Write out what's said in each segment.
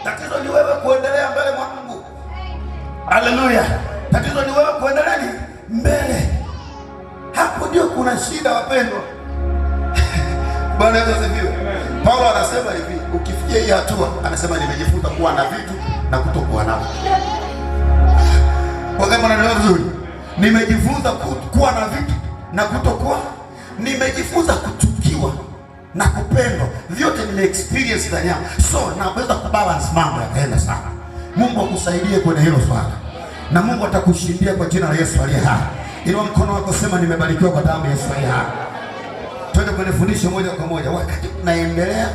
Tatizo ni wewe kuendelea mbele mwa Mungu. Haleluya. Tatizo ni wewe kuendelea mbele. Hapo ndio kuna shida wapendwa. Bwana Yesu asifiwe. Paulo anasema hivi, ukifikia hii hatua, anasema nimejifunza kuwa na vitu na kutokuwa navyo. Kwa kama unaelewa vizuri, nimejifunza kuwa na vitu na kutokuwa. Nimejifunza kuchukiwa na kupendwa. Vyote nime experience ndani yangu. So naweza kubalance mambo yakaenda sawa. Mungu akusaidie kwenye hilo swala. Na Mungu atakushindia kwa jina la Yesu aliye hai. Inua mkono wako, sema nimebarikiwa kwa damu ya Yesu aliye hai. Twende kwenye fundisho moja kwa moja. Wakati tunaendelea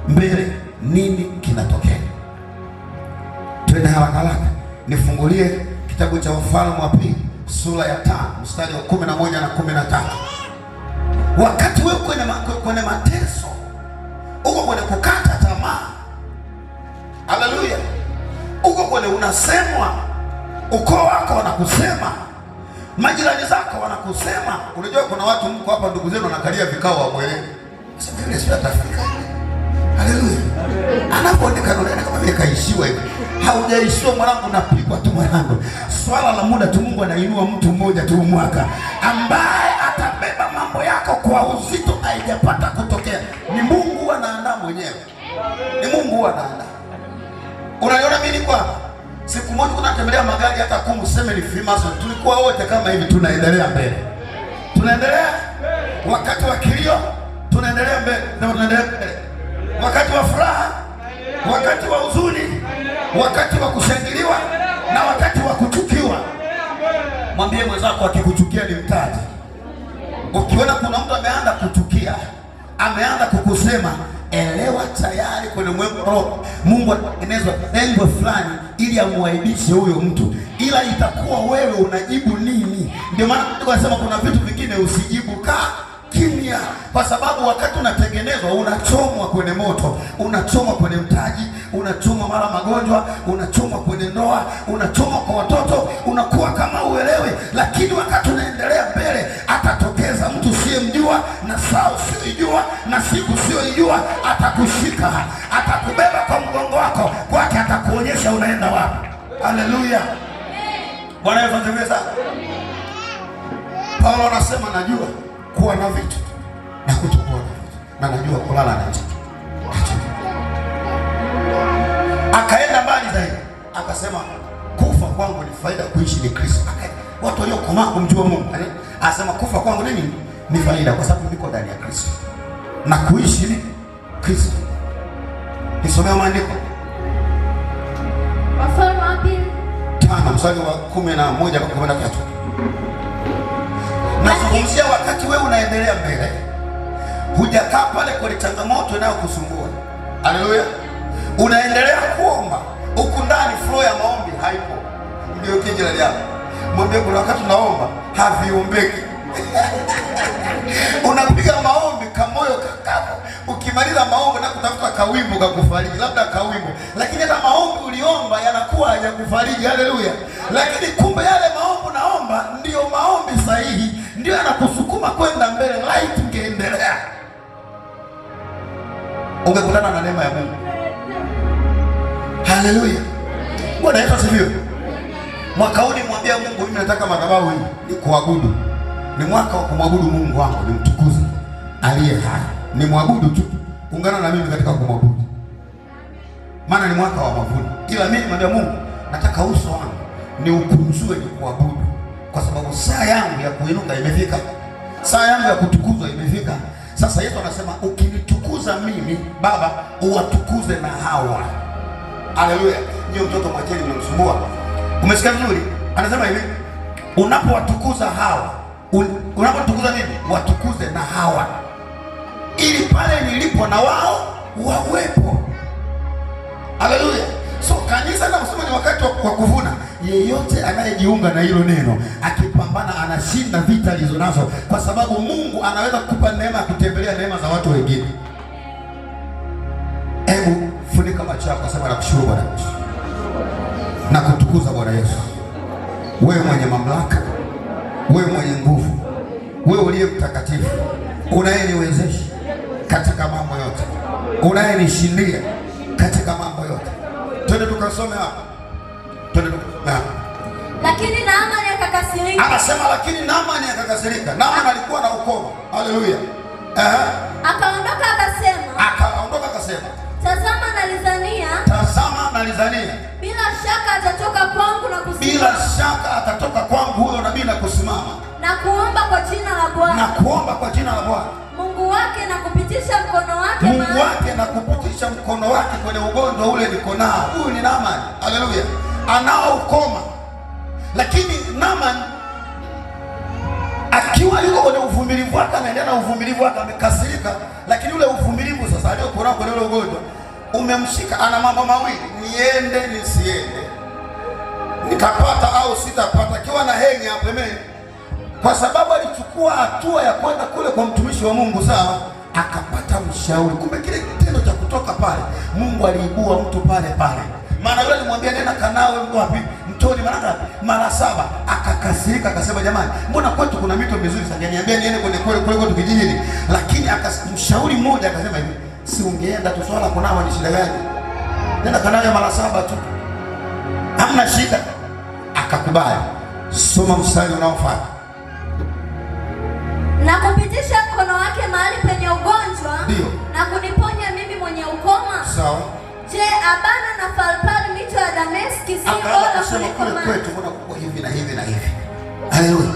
mbele, nini kinatokea? Twende haraka haraka. Nifungulie kitabu cha Wafalme wa Pili sura ya 5 mstari wa 11 na 13. Wakati wewe kwenye mateso, uko kwenye kukata tamaa. Haleluya. Uko kwenye unasemwa, ukoo wako wanakusema, majirani zako wanakusema. Unajua kuna watu mko hapa, ndugu zenu wanakalia vikao wa mwelewe. Sasa vile sio atafika. Haleluya. Anapoonekana unaona kama vile kaishiwa hivi. Haujaishiwa mwanangu, napigwa tu mwanangu. Swala la muda tu, Mungu anainua mtu mmoja tu mwaka ambaye atabeba mambo yako kwa uzito haijapata kutokea. Ni Mungu anaandaa mwenyewe. Ni Mungu anaandaa. Unaniona mimi kwa siku moja tunatembelea magari hata kumseme ni Freemason. Tulikuwa wote kama hivi, tunaendelea mbele. Tunaendelea wakati wa kilio, tunaendelea mbele na tunaendelea mbele. Wakati wa furaha, wakati wa huzuni, wakati wa kushangiliwa na wakati wa kuchukiwa. Mwambie mwenzako akikuchukia ni mtaji. Ukiona kuna mtu ameanza kuchukia, ameanza kukusema, elewa tayari kwenye roho Mungu anatengeneza lengo fulani ili amwaibishe huyo mtu, ila itakuwa wewe unajibu nini. Ndio maana tunasema kuna vitu vingine usijibu, kaa kimya, kwa sababu wakati unatengenezwa unachomwa kwenye moto, unachomwa kwenye mtaji, unachomwa mara magonjwa, unachomwa kwenye ndoa, unachomwa kwa watoto, unakuwa kama uelewe. Lakini wakati unaendelea mbele, atatokeza mtu usiyemjua na saa usiyojua na siku usiyojua, atakushika, atakubeba kwa mgongo wako, kwake atakuonyesha unaenda wapi. Haleluya. Bwana Yesu asifiwe sana. Paulo anasema najua kuwa na vitu na kutokuwa na vitu, na najua kulala na njaa. Akaenda mbali zaidi, akasema kufa kwangu ni faida, kuishi ni Kristo. Watu waliokomaa kumjua Mungu anasema kufa kwangu nini ni faida, kwa sababu niko ndani ya Kristo, na kuishi ni Kristo. Nisomea maandiko. Wafalme wa Pili 5 mstari wa 11 mpaka 13. Nazungumzia wakati wewe unaendelea mbele, hujakaa pale kwenye changamoto inayokusumbua. Haleluya. Unaendelea kuomba, huku ndani flow ya maombi haipo. Ndio kijana yako. Mwambie kuna wakati unaomba haviombeki. Unapiga maombi kama moyo kakapo. Ukimaliza maombi na kutafuta kawimbo kakufariji, labda kawimbo. Lakini hata maombi uliomba yanakuwa hayakufariji. Haleluya. Lakini kumbe yale maombi naomba ndio maombi sahihi, ndio yanakusukuma kwenda mbele. Light ingeendelea, ungekutana na neema ya Mungu. Haleluya. Bwana Yesu asifiwe. Mwaka huu nimwambia Mungu, mimi nataka madhabahu hii ni kuabudu. Ni mwaka wa kumwabudu Mungu wangu, nimtukuze aliye hai. Ni mwabudu tu. Ungana na mimi katika kumwabudu. Maana ni mwaka wa mavuno. Ila mimi nimwambia Mungu, nataka uso wangu ni ukunjue, ni kuabudu. Kwa sababu saa yangu ya kuinuka imefika. Saa yangu ya kutukuzwa imefika. Sasa Yesu anasema ukinitukuza mimi Baba, uwatukuze na hawa. Haleluya. Ndio mtoto mwacheni mnamsumbua. Umesikia vizuri? Anasema hivi, unapowatukuza hawa, unapotukuza nini? Watukuze na hawa, ili pale nilipo na wao wawepo. Haleluya. So kanisa na kusema ni wakati wa kuvuna. Yeyote anayejiunga na hilo neno akipambana anashinda vita alizonazo, kwa sababu Mungu anaweza kukupa neema ya kutembelea neema za watu wengine. Hebu funika macho yako, sema nakushukuru Bwana Yesu na kutukuza Bwana Yesu. Wewe mwenye mamlaka, wewe mwenye nguvu, wewe uliye mtakatifu, unayeniwezesha katika mambo yote, unayenishindia katika mambo yote. Twende tukasome hapa. Twende tukasome hapa. Lakini Naamani akakasirika. Anasema lakini Naamani akakasirika. Naamani alikuwa na ukoma. Haleluya. Akaondoka akasema. Tazama nalizania. Bila shaka atatoka kwangu huyo nabii na kusimama. Na kuomba kwa jina la Bwana. Mungu wake na kupitisha mkono wake kwenye ugonjwa ule niko nao. Huyu ni Naamani. Haleluya. Anao ukoma. Lakini Naamani akiwa yuko kwenye uvumilivu wake, anaendelea na uvumilivu wake, amekasirika, lakini ule uvumilivu sasa aliokuwa kwenye ule ugonjwa umemshika. Ana mambo mawili, niende nisiende, nitapata au sitapata, kiwa na hengi hapo pembeni, kwa sababu alichukua hatua ya kwenda kule kwa mtumishi wa Mungu, sawa, akapata mshauri. Kumbe kile kitendo cha kutoka pale, Mungu aliibua mtu pale pale. Maana yule alimwambia nenda kanawe wapi? Mtoni mara 7. Akakasirika akasema, jamani, mbona kwetu kuna mito mizuri sana, niambia niende kule kwetu kijijini. Lakini mshauri mmoja akasema hivi, si ungeenda tu, swala kunawa ni shida gani? Nenda kanawe mara 7 tu, hamna shida. Akakubali. Soma mstari unaofuata. Na kupitisha mkono wake mahali penye ugonjwa. Ndio. Na kuniponya mimi mwenye ukoma. Sawa. Je, Abana na Farpari mito ya Dameski si bora kuliko maji? Kwetu mbona kuko hivi na hivi na hivi. Haleluya.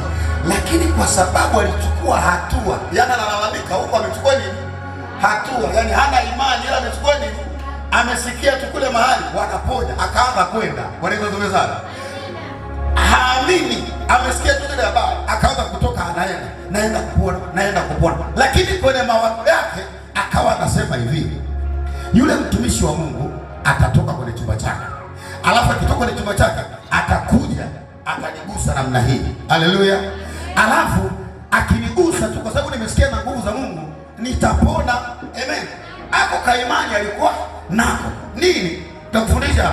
Lakini kwa sababu alichukua hatua, yana analalamika huko, amechukua nini? Hatua. Yani hana imani, ila amechukua nini? Amesikia tu kule mahali wanaponya, akaanza kwenda. Wanaizozomezana. Haamini, amesikia tu ile habari, akaanza kutoka, naenda kupona. Lakini kwenye mawazo yake akawa anasema hivi, yule mtumishi wa Mungu atatoka kwenye chumba chake, alafu akitoka kwenye chumba chake atakuja atanigusa namna hii. Haleluya. Alafu akinigusa tu, kwa sababu nimesikia na nguvu za Mungu, nitapona. Amen. Hapo kaimani alikuwa nako nini? Nakufundisha,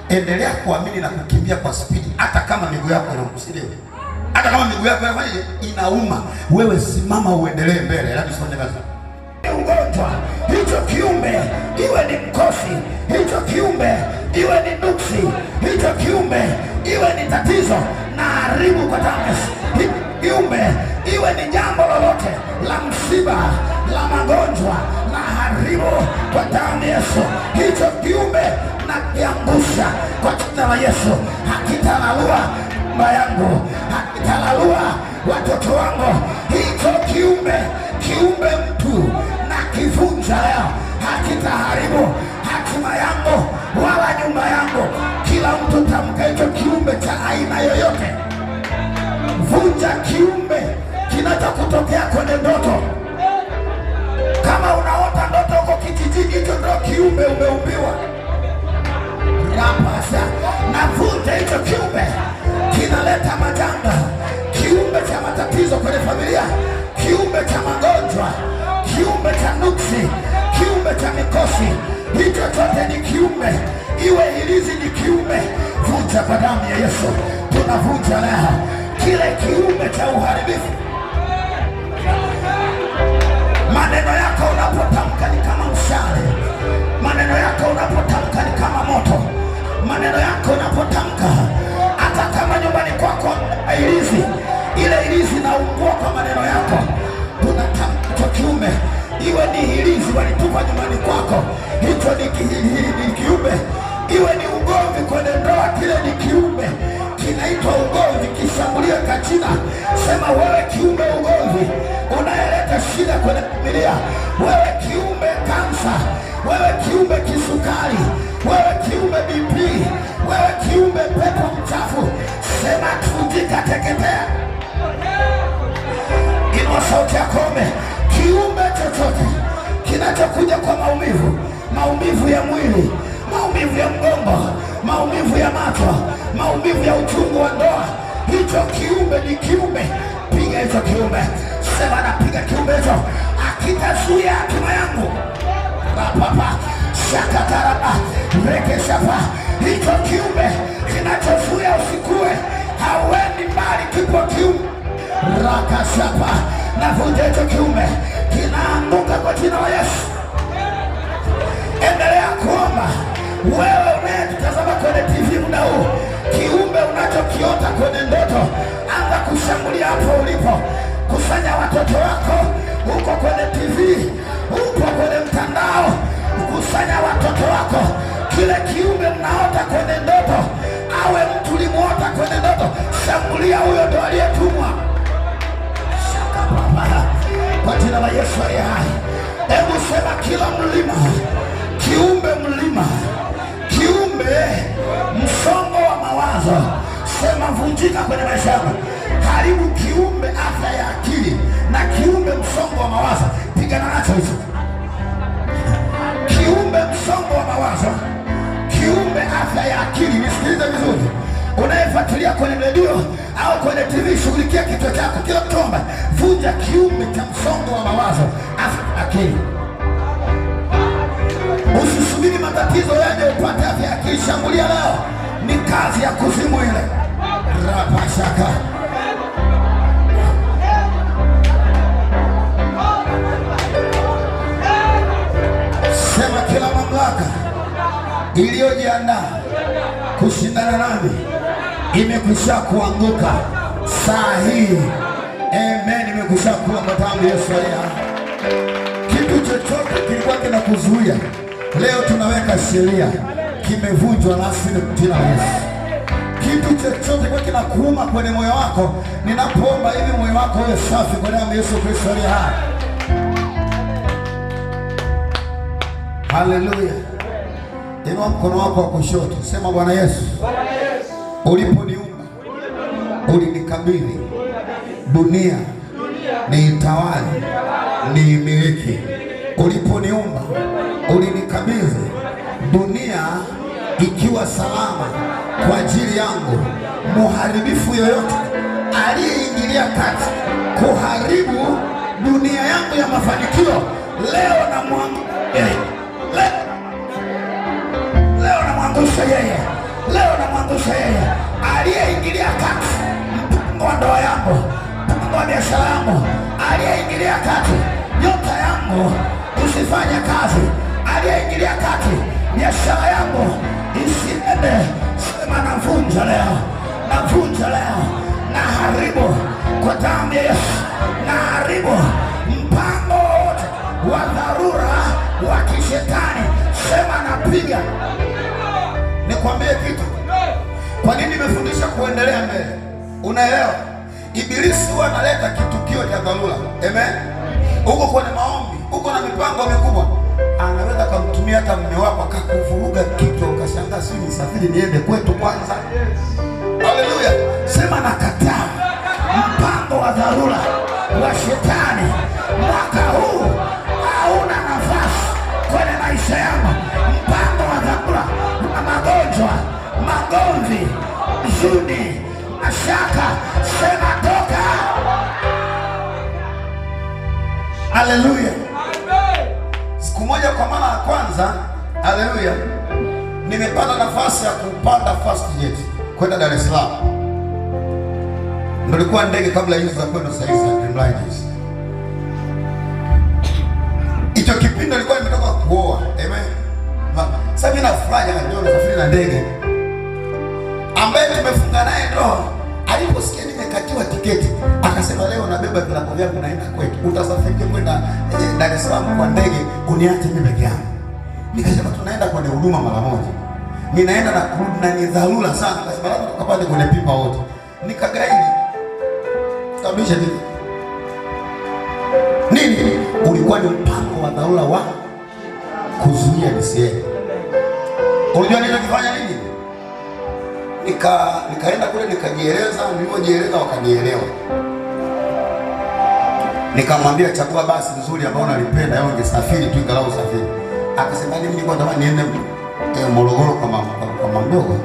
endelea kuamini na kukimbia kwa spidi, hata kama miguu yako inakusidia, hata kama miguu yako inauma, wewe simama uendelee mbele. Hadi usifanye kazi ugonjwa, hicho kiumbe iwe ni mkosi, hicho kiumbe iwe ni nuksi, hicho kiumbe iwe ni tatizo, na haribu kwa damu. Kiumbe iwe ni jambo lolote la msiba, la magonjwa, na haribu kwa damu Yesu. Hicho kiumbe na kiangusha kwa jina la Yesu. Hakitalalua nyumba yangu, hakitalalua watoto wangu. Hicho kiumbe mtu na kivunja leo, hakitaharibu hatima yangu wala nyumba yangu. Kila mtu tamka hicho kiumbe cha aina yoyote. Vunja kiumbe kinachokutokea kwenye ndoto. Kama unaota ndoto huko kijijini, hicho ndio kiumbe umeumbiwa. Rapasa na vunja hicho kiumbe kinaleta majanga, kiumbe cha matatizo kwenye familia, kiumbe cha magonjwa, kiumbe cha nuksi, kiumbe cha mikosi. Hicho chote ni kiumbe, iwe hilizi ni kiumbe. Vunja kwa damu ya Yesu. Tunavunja leo kile kiumbe cha uharibifu. Maneno yako unapotamka ni kama mshale, maneno yako unapotamka ni kama moto, maneno yako unapotamka, hata kama nyumbani kwako ilizi, ile ilizi naungua kwa maneno yako. Tunatamka hicho kiumbe, iwe ni hilizi walitupa nyumbani kwako, hicho ni kiumbe. Iwe ni ugomvi kwenye ndoa, kile ni kiumbe kinaitwa ugomvi. Kishambulia kachina, sema wewe kiumbe ugomvi unayeleta shida kwenye familia, wewe kiumbe kansa, wewe kiumbe kisukari, wewe kiumbe BP, wewe kiumbe pepo mchafu, sema tujika, teketea. Inua sauti yako, kiumbe chochote kinachokuja kwa maumivu ya mwili, maumivu ya mgongo, maumivu ya macho, maumivu ya uchungu wa ndoa, hicho kiumbe ni kiumbe. Piga hicho kiumbe, sema napiga kiumbe hicho, akitazuia hatima yangu. Rapapa shakataraba rekeshapa, hicho kiumbe kinachozuia usikue, hawendi mbali, kipo kiumbe. Rakashapa, navunja hicho kiumbe, kinaanguka kwa jina la Yesu. Endelea kuomba wewe unayetazama TV muda huu, kiumbe unachokiota kwenye ndoto, anza kushambulia hapo ulipo. Kusanya watoto wako, uko kwenye TV, uko kwenye mtandao, kusanya watoto wako. Kile kiumbe mnaota kwenye ndoto, awe mtu limuota kwenye ndoto, shambulia. Huyo ndo aliyetumwa. Shaka baba, kwa jina la Yesu aliye hai. Hebu sema kila mlima, kiumbe mlima, kiumbe msongo wa mawazo, sema vunjika kwenye maisha yako. Karibu kiumbe afya ya akili na kiumbe msongo wa mawazo, pigana nacho hicho. Kiumbe msongo wa mawazo, kiumbe afya ya akili. Nisikilize vizuri, unayefuatilia kwenye redio au kwenye TV, shughulikia kichwa chako. Kila mtomba, vunja kiumbe cha msongo wa mawazo, afya ya akili. Usisubiri matatizo yaje upate afya ya akili, shambulia leo. Ni kazi ya kuzimu ile. Rapashaka. Sema kila mamlaka iliyojiandaa kushindana nami imekwisha kuanguka saa hii. Amen, imekwisha kuanguka kwa damu ya Yesu. Kitu chochote kilikuwa kinakuzuia, leo tunaweka sheria, kimevunjwa rasmi kwa jina la Yesu. Kitu chochote kwa kinakuuma kwenye moyo wako, ninapoomba hivi moyo wako uwe safi kwa damu ya Yesu Kristo aliye hai. Haleluya. Inua mkono wako wa kushoto, sema Bwana Yesu, uliponiumba ulinikabidhi dunia niitawale, niimiliki. Uliponiumba ulinikabidhi dunia ikiwa salama kwa ajili yangu. Muharibifu yoyote aliyeingilia kati kuharibu dunia yangu ya mafanikio, leo namwangusha yeye. Leo namwangusha yeye aliyeingilia kati mpango wa ndoa yangu, mpango wa biashara yangu, aliyeingilia kati nyota yangu usifanye kazi, aliyeingilia kati biashara yangu isiende. Sema navunja leo, navunja leo, naharibu kwa damu ya Yesu, naharibu mpango wote wa dharura wa kishetani. Sema napiga. Nikwambie kitu, kwa nini nimefundisha kuendelea mbele? Unaelewa? Ibilisi huwa analeta kitukio cha dharura. Amen. Uko kwenye maombi, uko na mipango mikubwa, anaweza kumtumia hata mume wako akakuvuruga kichwa, ukashangaa sio nisafiri niende kwetu kwanza. Haleluya. Sema nakataa mpango wa dharura wa shetani. Mwaka huu hauna nafasi kwenye maisha yangu. Mpango wa dharura na magonjwa, magomvi, huzuni, mashaka, sema toka. Haleluya. Siku moja kwa mara ya kwanza, haleluya, nimepata nafasi ya kupanda fast jet kwenda Dar es Salaam. Ndio ilikuwa ndege kabla hizo za kwenda sasa hizi Dreamliners. Hicho kipindi nilikuwa nimetoka kuoa. Amen. Sasa mimi nafurahi ndio nasafiri na ndege ambaye tumefunga naye ndoa. Aliposikia nimekatiwa tiketi, akasema leo nabeba vilago vyangu naenda kwetu. Utasafiri kwenda Dar es Salaam kwa ndege, uniache mimi peke yangu. Nikasema tunaenda kwenye huduma mara moja. Ninaenda na kurudi na ni dharura sana. Akasema lazima tukapande kwenye pipa wote. Nikagaidi. Kabisha nini? Ulikuwa ni mpango wa dharura wa kuzuia nisiende. Unajua nilifanya nini? Nikaenda kule nikajieleza, nilipojieleza wakanielewa. Nikamwambia chagua basi nzuri ambao unalipenda, yao ungesafiri tu ingalau usafiri. Akasema mimi nilikuwa nataka niende Morogoro kwa mama mdogo.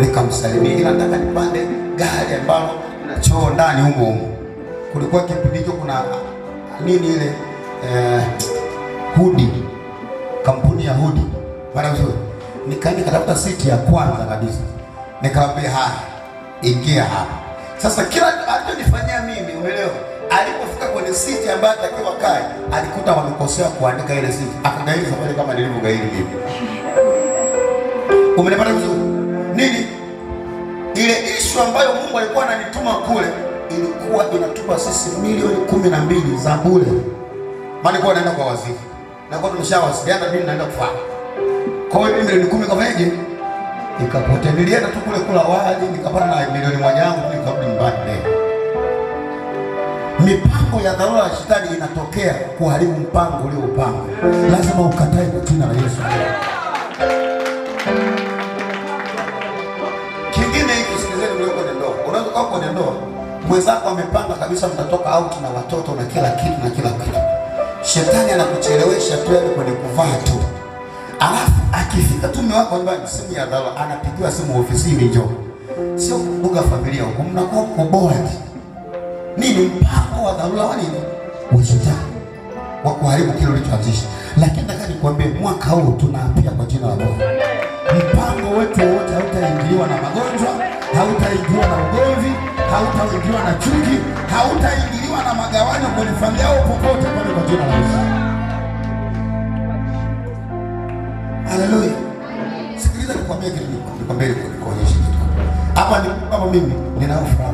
Nikamsalimia, nataka nipande gari ambalo na choo ndani humo. Kulikuwa kipindi hicho kuna nini ile Hudi, kampuni ya Hudi. Bana mzuri. Nikaenda katafuta siti ya kwanza kabisa. Nikamwambia haya, ingia hapa. Sasa kila alichonifanyia mimi, umeelewa? Alipofika kwenye siti ambayo atakiwa kae, alikuta wamekosea kuandika ile siti. Akagairi safari kama nilivyogairi mimi. Umenipata vizuri? ishu ambayo Mungu alikuwa ananituma kule ilikuwa inatupa sisi milioni 12 za bure. Maana nilikuwa naenda kwa waziri. Na kwa tumeshawasiliana mimi naenda kufanya. Kwa hiyo milioni 10 kafanyaje? Nikapotea. Nilienda tu kule kula wali, nikapata na milioni moja yangu nikarudi nyumbani leo. Mipango ya dharura ya shetani inatokea kuharibu mpango uliopanga. Lazima ukatae kwa jina la Yesu. Kingine hiki sikizeni, mlio kwenye ndoa. Unaweza kuwa kwenye ndoa, mwenzako amepanga kabisa mtatoka out na watoto na kila kitu. Shetani anakuchelewesha tu kwenye kuvaa tu. Alafu akifika tu mume wako nyumbani, simu ya dharura, anapigiwa simu ofisini, njoo. Sio kubuga familia huko, mnakuwa kuboa. Nini mpango wa dharura wa nini? Wa shetani wa kuharibu kile ulichoanzisha. Lakini nataka nikwambie mwaka huu tunaapia kwa jina la Bwana. Mpango wetu wote hautaingiliwa na magonjwa, hautaingiliwa na ugomvi, hautaingiliwa na chuki, hautaingiliwa na magawanyo kwenye familia au popote pale kwa jina la Yesu. Haleluya. Sikiliza nikwambie kitu, nikwambie kuonyesha kitu. Hapa mimi ninafuraha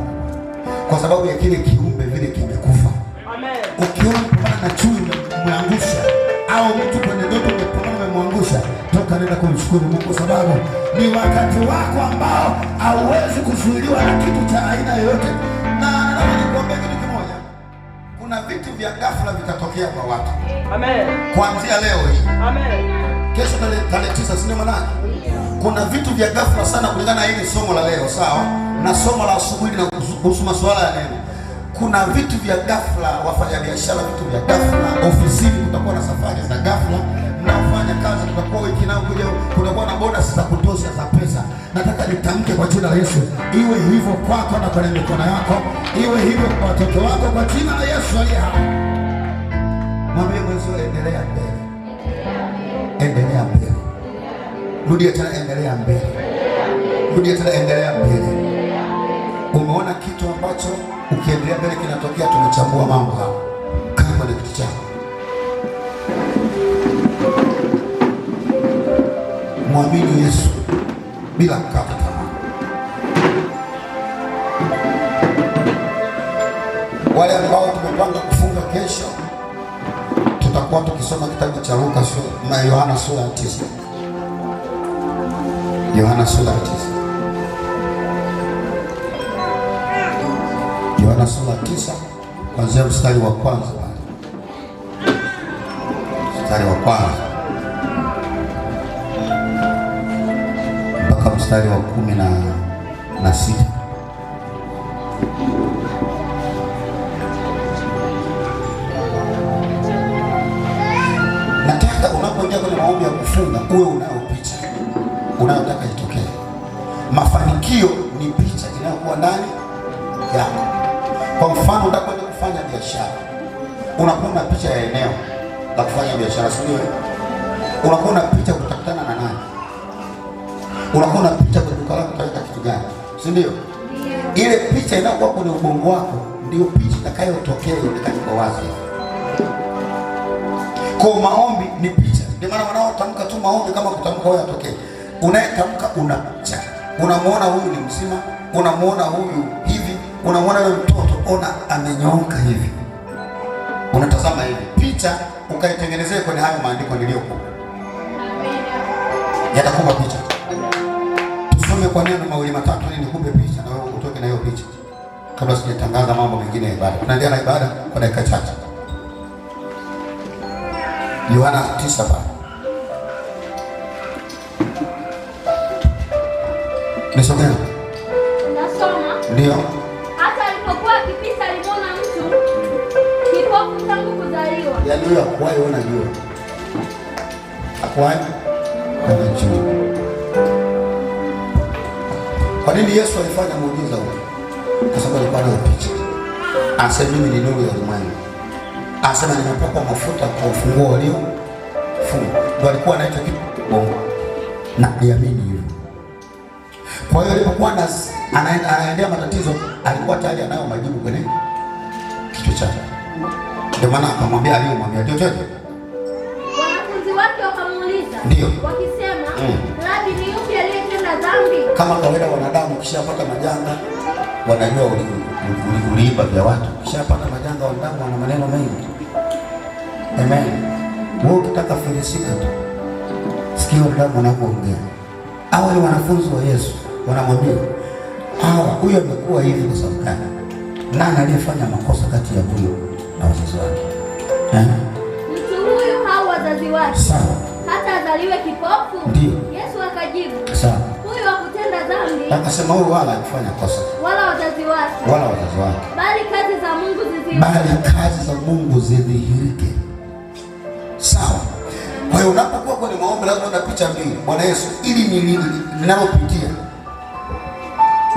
kwa sababu ya kile kiumbe vile kimekufa. Amen. Ukiona kupana na chui umemwangusha au mtu kwenye ndoto umemwangusha, toka nenda kumshukuru Mungu kwa sababu ni wakati wako ambao hauwezi kuzuiliwa na kitu cha aina yoyote. Na nataka nikwambie kitu kimoja. Kuna vitu vya ghafla vitatokea kwa watu. Amen. Kuanzia leo hii. Amen. Kesho tarehe 9 sinema nani? Kuna vitu vya ghafla sana kulingana na hili somo la leo, sawa? Na somo la asubuhi na kuhusu masuala ya neno. Kuna vitu vya ghafla, wafanya biashara, vitu vya ghafla, ofisini kutakuwa na safari za ghafla, mnaofanya kazi kutakuwa wiki nao kuja, kutakuwa na bonus za kutosha za pesa. Nataka nitamke kwa jina la Yesu, iwe hivyo kwako na kwenye mikono yako, iwe hivyo kwa watoto wako kwa jina la Yesu aliye hai. Mwambie mwenzio endelea mbele. Endelea mbele. Rudia tena endelea mbele. Rudia tena endelea mbele. Umeona kitu ambacho ukiendelea mbele kinatokea, tumechambua mambo hapa. Kama ni kitu chako. Muamini Yesu bila kukata tamaa. Wale ambao tumepanga kufunga kesho, tutakuwa tukisoma kitabu cha Luka na Yohana sura ya 9. Yohana sura ya 9. Yohana sura 9 kuanzia mstari wa kwanza. Mstari wa kwanza mpaka mstari wa 16. Nataka unapoingia kwenye maombi ya kufunga uwe unayo picha unayotaka itokee. Mafanikio ni picha inayokuwa ndani yako. Kwa mfano, unakwenda kufanya biashara, unakuwa na picha ya eneo la kufanya biashara, si ndio? Unakuwa na picha kutakutana na nani, unakuwa na picha kwa duka lako utaweka kitu gani, si ndio? Ile picha inayokuwa kwenye ubongo wako ndio picha itakayotokea ionekane kwa wazi. Kwa maombi ni picha. Ndio maana wanaotamka tu maombi kama kutamka wewe atokee. Unayetamka una picha. Unamuona huyu ni mzima, unamuona huyu hivi, unamuona yule mtoto ona amenyooka hivi. Unatazama hivi. Picha ukaitengenezea kwenye hayo maandiko niliyokupa. Yatakupa picha. Tusome kwa neno mawili matatu ili nikupe picha na wewe utoke na hiyo picha. Kabla sijatangaza mambo mengine ya ibada. Tunaendelea na ibada kwa dakika chache. Yohana 9 pa. Nisomea. Nasoma. Ndio. Hata alipokuwa akipita alimuona mtu kipofu tangu kuzaliwa. Yaani huyo hakuwahi ona jua. Hakuwahi ona jua. Kwa nini Yesu alifanya muujiza huu? Kwa sababu alikuwa na picha. Asema mimi ni nuru ya ulimwengu. Asema nimepakwa mafuta kwa ufunguo walio fungu. Ndio alikuwa anaitwa Bongo. Na niamini hivyo. Kwa hiyo alipokuwa anaendea matatizo, alikuwa tayari anayo majibu kwenye kichwa chake. Ndio maana akamwambia aliyomwambia chochote. Wanafunzi wake wakamuuliza, ndio, wakisema, Rabi, ni yupi aliyetenda dhambi, Kama kawaida wanadamu ukishapata majanga wanajua uliiba vya watu. Ukishapata majanga wanadamu wana maneno mengi. Amen. Wewe ukitaka filisika tu, sikia wanadamu wanapoongea. Hawa ni wanafunzi wa Yesu, wanamwambia huyo amekuwa hivi kwa sababu gani? Nani aliyefanya makosa kati ya huyo na wazazi wake? Mtu huyu au wazazi wake? Sawa. Hata azaliwe kipofu? Ndio. Yesu akajibu, sawa. Huyu hakutenda dhambi. Akasema huyu wala hakufanya kosa. Wala wazazi wake. Wala wazazi wake. Bali kazi za Mungu zidhihirike. Bali kazi za Mungu zidhihirike. Sawa. Kwa hiyo unapokuwa kwenye maombi lazima una picha mbili. Bwana Yesu, ili ninalopitia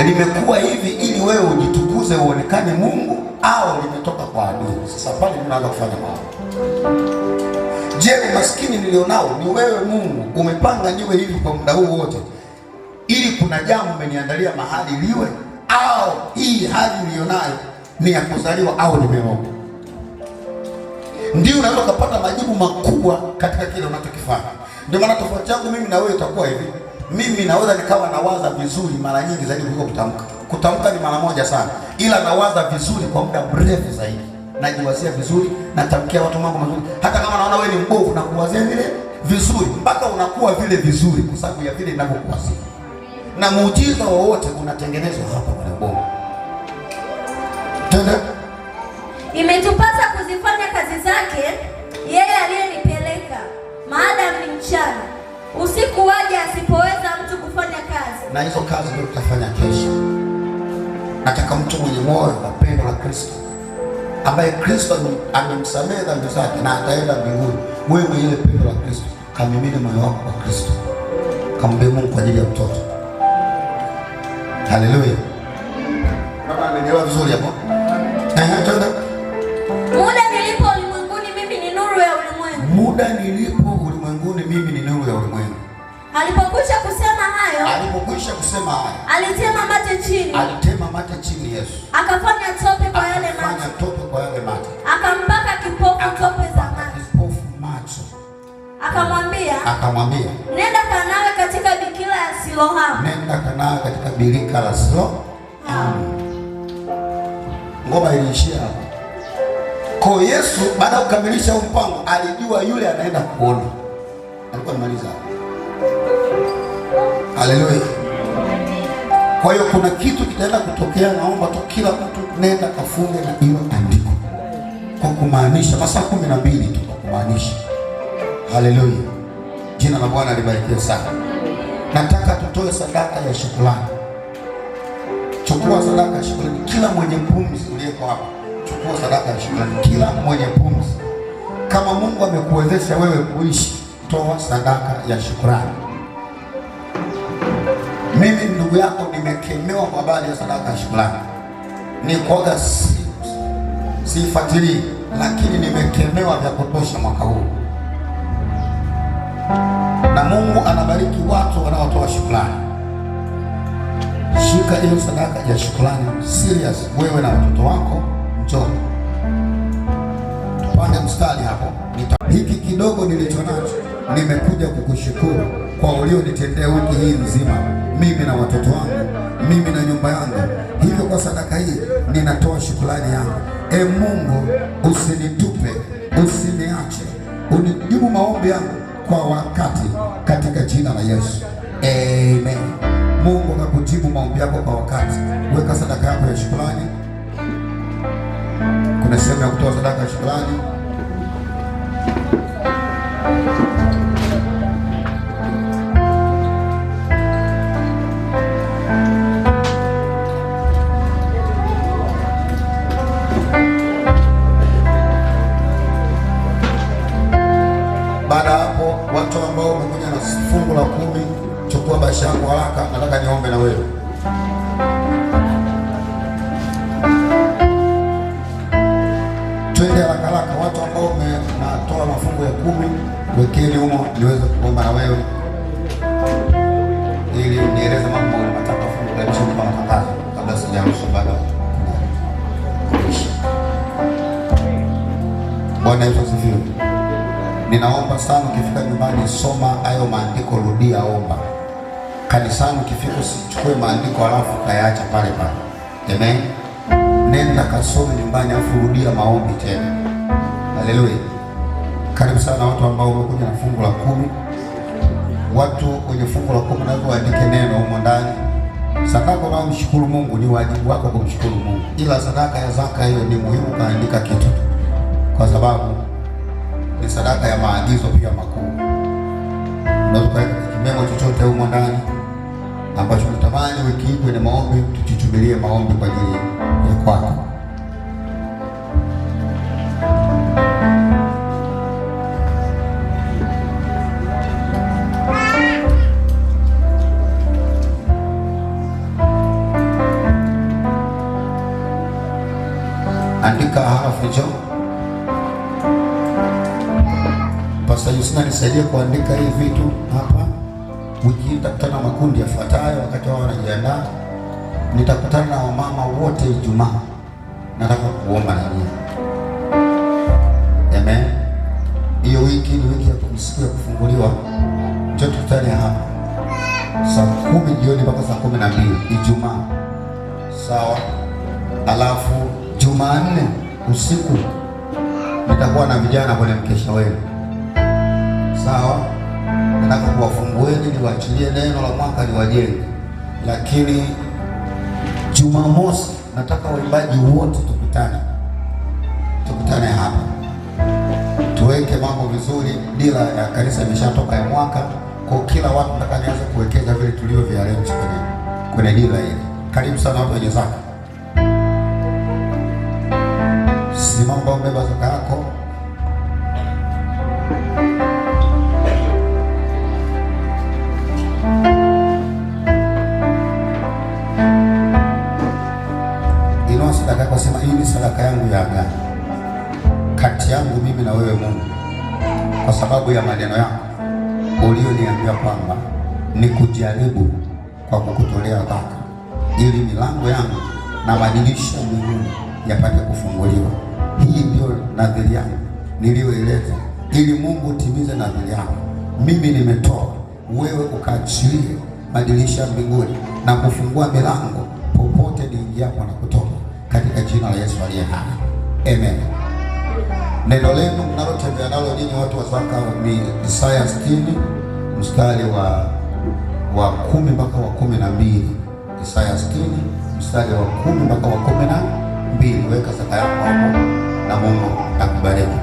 limekuwa hivi ili wewe ujitukuze uonekane Mungu, au limetoka kwa adui? Sasa pale tunaanza kufanya maombi. Je, umaskini nilionao ni wewe Mungu umepanga niwe hivi kwa muda huu wote ili kuna jambo umeniandalia mahali liwe, au hii hali nilionayo ni ya kuzaliwa au nimeomba? Ndio unaweza kupata majibu makubwa katika kile unachokifanya. Ndio maana tofauti yangu mimi na wewe itakuwa hivi. Mimi naweza nikawa nawaza vizuri mara nyingi zaidi kuliko kutamka. Kutamka ni mara moja sana, ila nawaza vizuri kwa muda mrefu zaidi. Najiwazia vizuri, natamkia watu mambo mazuri. Hata kama naona wewe ni mbovu, na kuwazia vile vizuri mpaka unakuwa vile vizuri kwa sababu ya vile ninavyokuwazia. Na muujiza wowote unatengenezwa hapa kwa bongo. Tena imetupasa kuzifanya kazi zake yeye aliyenipeleka, maadamu ni mchana. Usiku waje asipoweza mtu kufanya kazi. Na hizo kazi ndio tutafanya kesho. Nataka mtu mwenye moyo wa pendo la Kristo, ambaye Kristo amemsamehe dhambi zake na ataenda mbinguni. Wewe mwenye pendo la Kristo, kamimine moyo wako kwa Kristo. Kamwambie Mungu kwa ajili ya mtoto. Haleluya. Baba amenielewa vizuri hapo? Twende. Muda nilipo ulimwenguni mimi ni nuru ya ulimwengu. Muda nilipo ulimwenguni mimi ni nuru ya ulimwengu. Alipokwisha kusema hayo, alitema mate chini Yesu. Akafanya tope kwa yale mate. Akampaka kipofu tope za macho. Akamwambia, nenda kanawe katika bikira ya Siloamu. Ngoma iliishia hapo. Kwa Yesu baada ya kukamilisha mpango alijua yule anaenda kuona. Alikuwa anamaliza. Haleluya. Kwa hiyo kuna kitu kitaenda kutokea, naomba tu kila mtu nenda kafunge na hilo andiko. Kwa kumaanisha masaa 12 tu kwa kumaanisha. Haleluya. Jina la Bwana libarikiwe sana. Nataka tutoe sadaka ya shukrani. Chukua sadaka ya shukrani. Kila mwenye pumzi uliyeko hapa, chukua sadaka ya shukrani. Kila mwenye pumzi. Kama Mungu amekuwezesha wewe kuishi, toa sadaka ya shukrani. Mimi ndugu yako nimekemewa kwa habari ya sadaka ya shukrani. Ni kwaga sifuatilii, lakini nimekemewa vya kutosha mwaka huu. Na Mungu anabariki watu wanaotoa shukrani. Shika hiyo sadaka ya shukrani serious, wewe na watoto wako. Njoo tupande mstari hapo. Hiki kidogo nilicho nacho nimekuja kukushukuru kwa ulionitendea wiki hii nzima, mimi na watoto wangu, mimi na nyumba yangu. Hivyo kwa sadaka hii ninatoa shukrani yangu. Mungu, usinitupe, usiniache, unijibu maombi yangu kwa wakati, katika jina la Yesu. Amen. Mungu anakujibu maombi yako kwa wakati. Weka sadaka yako ya shukrani. Kuna sehemu ya kutoa sadaka ya shukrani. Baada hapo, watu ambao wamekuja na fungu la 10, chukua bahasha yako haraka, nataka niombe na wewe. Twende haraka haraka, watu ambao wamenatoa mafungu ya 10, wekeni humo niweze kuomba na wewe. Ili nieleze mambo nataka fungu la chini kwa matangazo kabla sijaruhusu baada. Bwana Yesu asifiwe. Ninaomba sana ukifika nyumbani, soma hayo maandiko, rudia, omba. Kanisani ukifika usichukue maandiko alafu kayaacha pale pale. Amen. Nenda kasome nyumbani afu rudia maombi tena. Haleluya. Karibu sana watu ambao wamekuja na fungu la 10. Watu kwenye fungu la 10 na waandike neno humo ndani. Sadaka unayomshukuru Mungu ni wajibu wako kumshukuru Mungu. Ila sadaka ya zaka hiyo ni muhimu kaandika kitu. Kwa sababu ni sadaka ya maagizo pia makuu. Unaweza kuweka kimemo chochote humo ndani ambacho natamani wiki hii kwenye maombi tujichumilie maombi kwa ajili ya kwako. Andika halafu hicho. Pastor Yusina nisaidie kuandika hivi vitu hapa. Wiki nitakutana makundi yafuatayo wakati wao wanajiandaa. Nitakutana na wamama wote Ijumaa. Nataka kuomba na nyinyi. Amen. Hiyo wiki ni wiki ya siku ya kufunguliwa. Njoo tukutane hapa saa 10 jioni mpaka saa 12 Ijumaa. Sawa? Alafu Jumanne usiku nitakuwa na vijana kwenye mkesha wenu. Sawa? Nataka kuwafungueni, niwaachilie neno la mwaka niwajenge. Lakini Jumamosi nataka waimbaji wote tukutane hapa. Tuweke mambo vizuri. Dira ya kanisa imeshatoka ya mwaka. Kwa kila watu nataka nianze kuwekeza vile tulivyo vya arrange kwenye dira hili. Karibu sana watu wenye zaka. Simama ubeba zaka yako. Inua sadaka yako, sema hii ni sadaka yangu ya agano kati yangu mimi na wewe Mungu, kwa sababu ya maneno yako ulioniambia kwamba nikujaribu kwa kukutolea zaka ili milango yangu na madirisha mbinguni yapate kufunguliwa. Hii ndio nadhiri yangu niliyoeleza, ili Mungu utimize nadhiri yako. Mimi nimetoa, wewe ukaachilie madirisha mbinguni na kufungua milango popote niingiapo na kutoka, katika jina la Yesu aliye hai. Amen. Neno lenu mnalotembea nalo nyinyi watu wa zaka ni Isaya 60 mstari wa 10 mpaka wa 12. Isaya 60 mstari wa 10 mpaka wa 12. Weka zaka yako hapo na Mungu akubariki.